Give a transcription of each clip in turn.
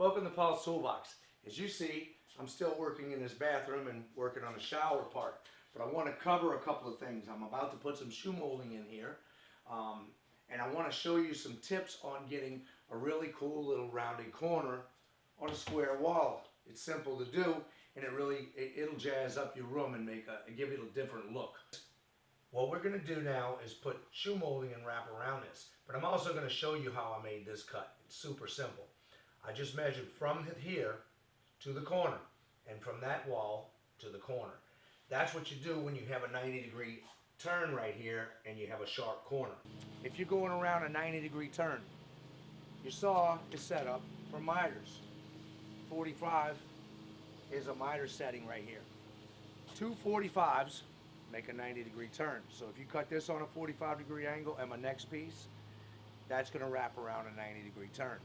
Welcome to Paulstoolbox. As you see, I'm still working in this bathroom and working on the shower part, but I want to cover a couple of things. I'm about to put some shoe molding in here, and I want to show you some tips on getting a really cool little rounded corner on a square wall. It's simple to do, and it'll jazz up your room and give it a different look. What we're going to do now is put shoe molding and wrap around this, but I'm also going to show you how I made this cut. It's super simple. I just measured from here to the corner and from that wall to the corner. That's what you do when you have a 90-degree turn right here and you have a sharp corner. If you're going around a 90-degree turn, your saw is set up for miters. 45 is a miter setting right here. Two 45s make a 90-degree turn. So if you cut this on a 45-degree angle and my next piece, that's going to wrap around a 90-degree turn.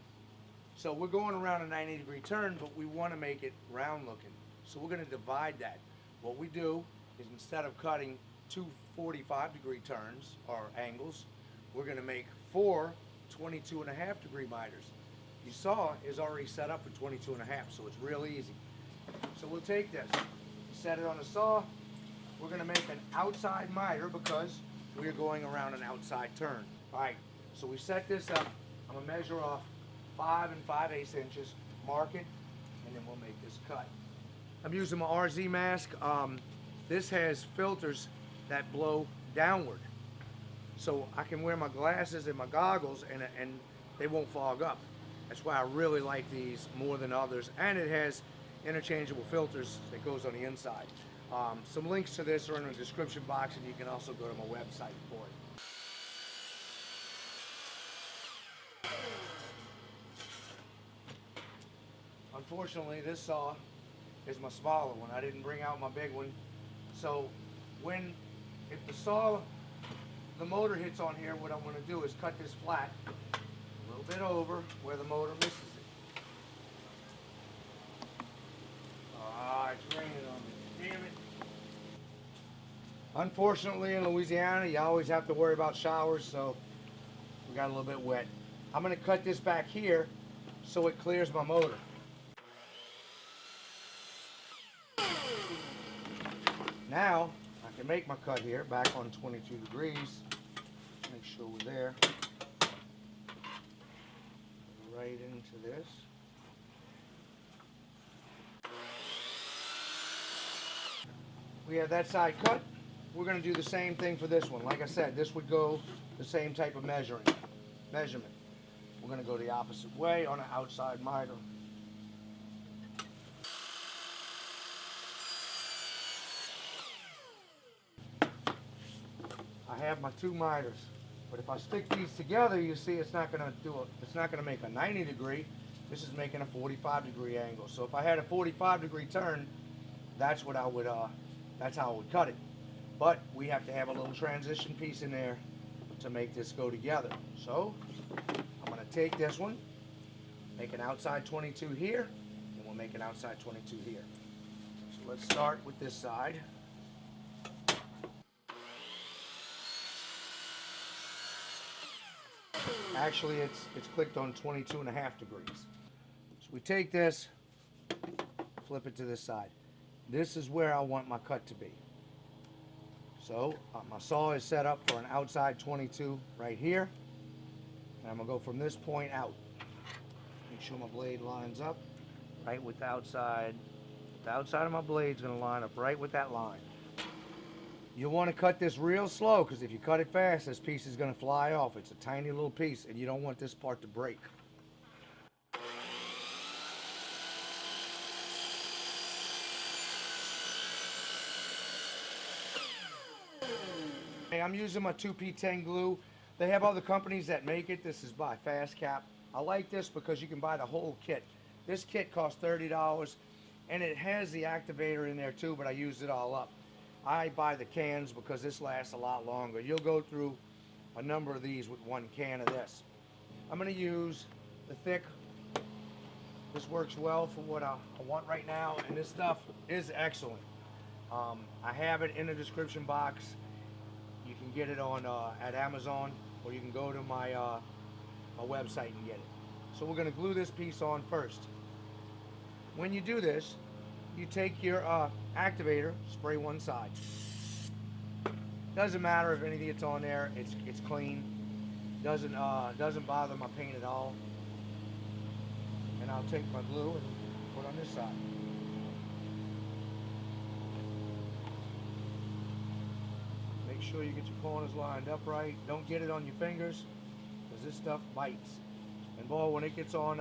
So we're going around a 90-degree turn, but we want to make it round looking. So we're going to divide that. What we do is instead of cutting two 45-degree turns or angles, we're going to make four 22.5-degree miters. Your saw is already set up for 22.5, so it's real easy. So we'll take this, set it on the saw. We're going to make an outside miter because we're going around an outside turn. All right, so we set this up. I'm going to measure off 5 5/8 inches, mark it, and then we'll make this cut. I'm using my RZ mask. This has filters that blow downward, so I can wear my glasses and my goggles and they won't fog up. That's why I really like these more than others, and it has interchangeable filters that goes on the inside. Some links to this are in the description box, and you can also go to my website for it. Unfortunately, this saw is my smaller one. I didn't bring out my big one. So if the motor hits on here, what I'm going to do is cut this flat a little bit over where the motor misses it. Ah, it's raining on me. Damn it. Unfortunately, in Louisiana, you always have to worry about showers, so we got a little bit wet. I'm going to cut this back here so it clears my motor. Now, I can make my cut here, back on 22 degrees. Make sure we're there. Right into this. We have that side cut. We're going to do the same thing for this one. Like I said, this would go the same type of measurement. We're going to go the opposite way on an outside miter. I have my two miters, but if I stick these together, you see it's not going to make a 90-degree. This is making a 45-degree angle. So if I had a 45-degree turn, that's how I would cut it. But we have to have a little transition piece in there to make this go together. So I'm going to take this one, make an outside 22 here, and we'll make an outside 22 here. So let's start with this side. Actually, it's clicked on 22.5 degrees. So we take this, flip it to this side. This is where I want my cut to be. So my saw is set up for an outside 22 right here. And I'm going to go from this point out. Make sure my blade lines up right with the outside. The outside of my blade is going to line up right with that line. You want to cut this real slow, because if you cut it fast, this piece is going to fly off. It's a tiny little piece, and you don't want this part to break. I'm using my 2P10 glue. They have other companies that make it. This is by Fast Cap. I like this because you can buy the whole kit. This kit costs $30, and it has the activator in there too, but I used it all up. I buy the cans because this lasts a lot longer. You'll go through a number of these with one can of this. I'm going to use the thick. This works well for what I want right now, and this stuff is excellent. I have it in the description box. You can get it on at Amazon, or you can go to my website and get it. So we're going to glue this piece on first. when you do this, you take your activator, spray one side. Doesn't matter if anything gets on there, it's clean. Doesn't bother my paint at all. And I'll take my glue and put on this side. Make sure you get your corners lined up right. Don't get it on your fingers, because this stuff bites. And boy, when it gets on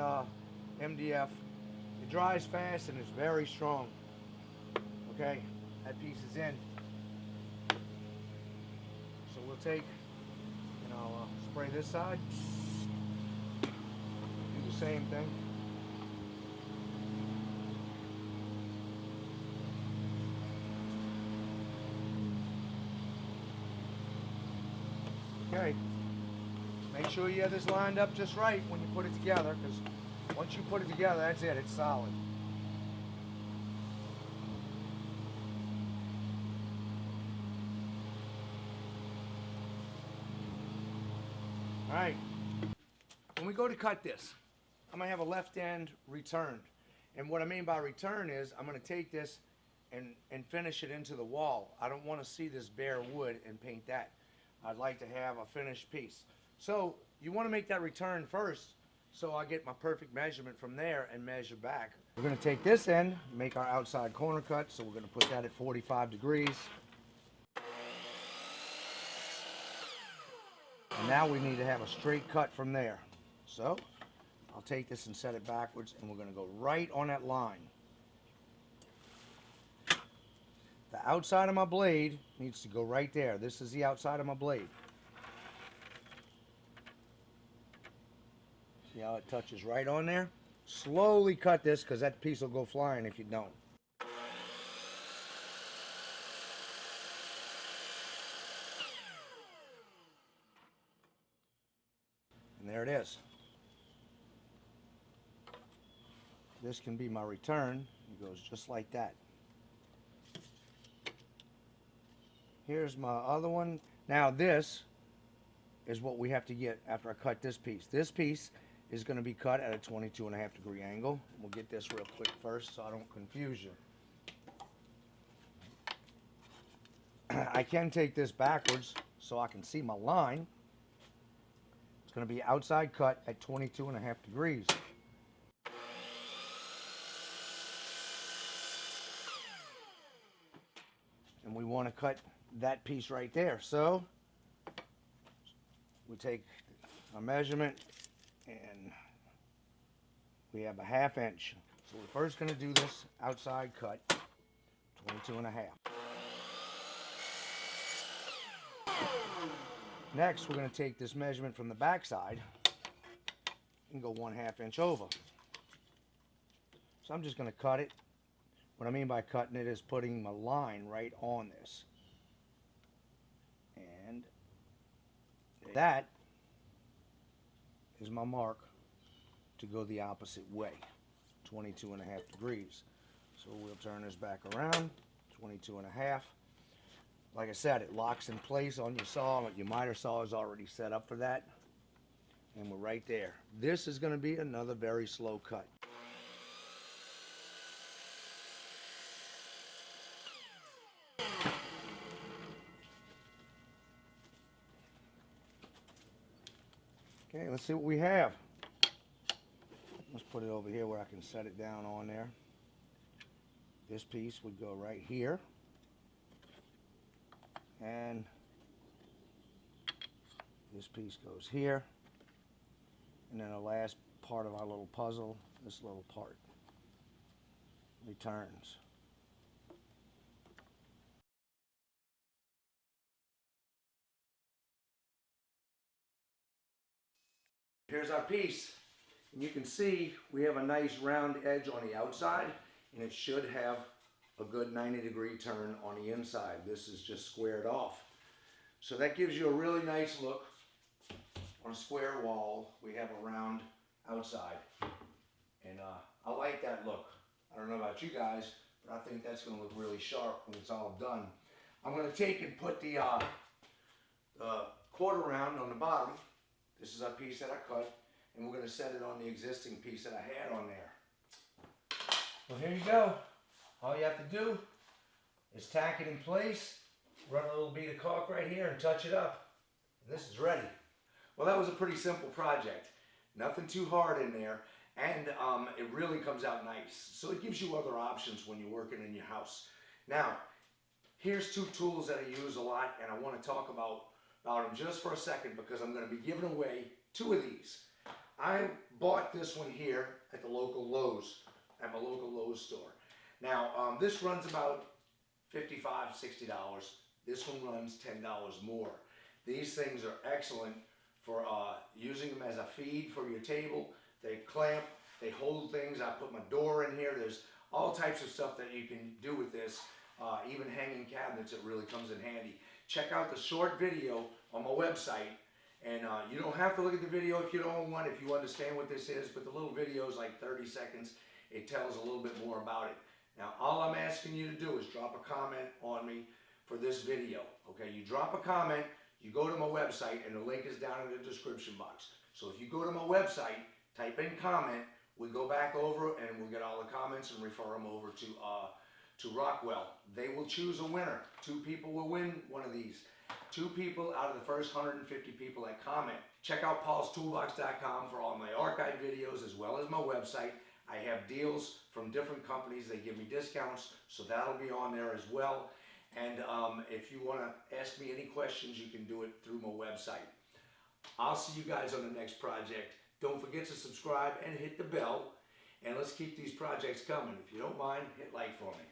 MDF, it dries fast and it's very strong. Okay, that piece is in. So we'll take, and I'll spray this side. Do the same thing. Okay, make sure you have this lined up just right when you put it together, because once you put it together, that's it, it's solid. Alright, when we go to cut this, I'm going to have a left end returned. And what I mean by return is I'm going to take this and finish it into the wall. I don't want to see this bare wood and paint that. I'd like to have a finished piece. So you want to make that return first, so I get my perfect measurement from there and measure back. We're going to take this end, make our outside corner cut, so we're going to put that at 45 degrees. And now we need to have a straight cut from there. So I'll take this and set it backwards, and we're going to go right on that line. The outside of my blade needs to go right there. This is the outside of my blade. See how it touches right on there? Slowly cut this, because that piece will go flying if you don't. And there it is. This can be my return. It goes just like that. Here's my other one. Now this is what we have to get after I cut this piece. This piece is going to be cut at a 22.5 degree angle. We'll get this real quick first so I don't confuse you. I can take this backwards so I can see my line. It's going to be outside cut at 22.5 degrees. And we want to cut that piece right there. So we take a measurement and we have a 1/2 inch. So we're first going to do this outside cut, 22.5. Next, we're going to take this measurement from the back side and go 1/2 inch over. So I'm just going to cut it. What I mean by cutting it is putting my line right on this. And that is my mark to go the opposite way, 22.5 degrees. So we'll turn this back around, 22.5. Like I said, it locks in place on your saw. Your miter saw is already set up for that. And we're right there. This is going to be another very slow cut. Okay, let's see what we have. Let's put it over here where I can set it down on there. This piece would go right here. And this piece goes here. And then the last part of our little puzzle, this little part, returns. Here's our piece. And you can see we have a nice round edge on the outside, and it should have a good 90-degree turn on the inside. This is just squared off. So that gives you a really nice look on a square wall. We have a round outside. And I like that look. I don't know about you guys, but I think that's going to look really sharp when it's all done. I'm going to take and put the quarter round on the bottom. This is our piece that I cut, and we're going to set it on the existing piece that I had on there. So here you go. All you have to do is tack it in place, run a little bead of caulk right here and touch it up. And this is ready. Well, that was a pretty simple project. Nothing too hard in there, and it really comes out nice. So it gives you other options when you're working in your house. Now, here's two tools that I use a lot, and I want to talk about them just for a second because I'm going to be giving away two of these. I bought this one here at the local Lowe's, at my local Lowe's store. Now, this runs about $55, $60. This one runs $10 more. These things are excellent for using them as a feed for your table. They clamp, they hold things. I put my door in here. There's all types of stuff that you can do with this. Even hanging cabinets, it really comes in handy. Check out the short video on my website. And you don't have to look at the video if you don't own one, if you understand what this is, but the little video is like 30 seconds. It tells a little bit more about it. Now, all I'm asking you to do is drop a comment on me for this video. Okay, you drop a comment, you go to my website, and the link is down in the description box. So if you go to my website, type in comment, we go back over and we'll get all the comments and refer them over to Rockwell. They will choose a winner. 2 people will win one of these. 2 people out of the first 150 people that comment. Check out Paulstoolbox.com for all my archive videos as well as my website. I have deals from different companies. They give me discounts, so that'll be on there as well. And if you want to ask me any questions, you can do it through my website. I'll see you guys on the next project. Don't forget to subscribe and hit the bell. And let's keep these projects coming. If you don't mind, hit like for me.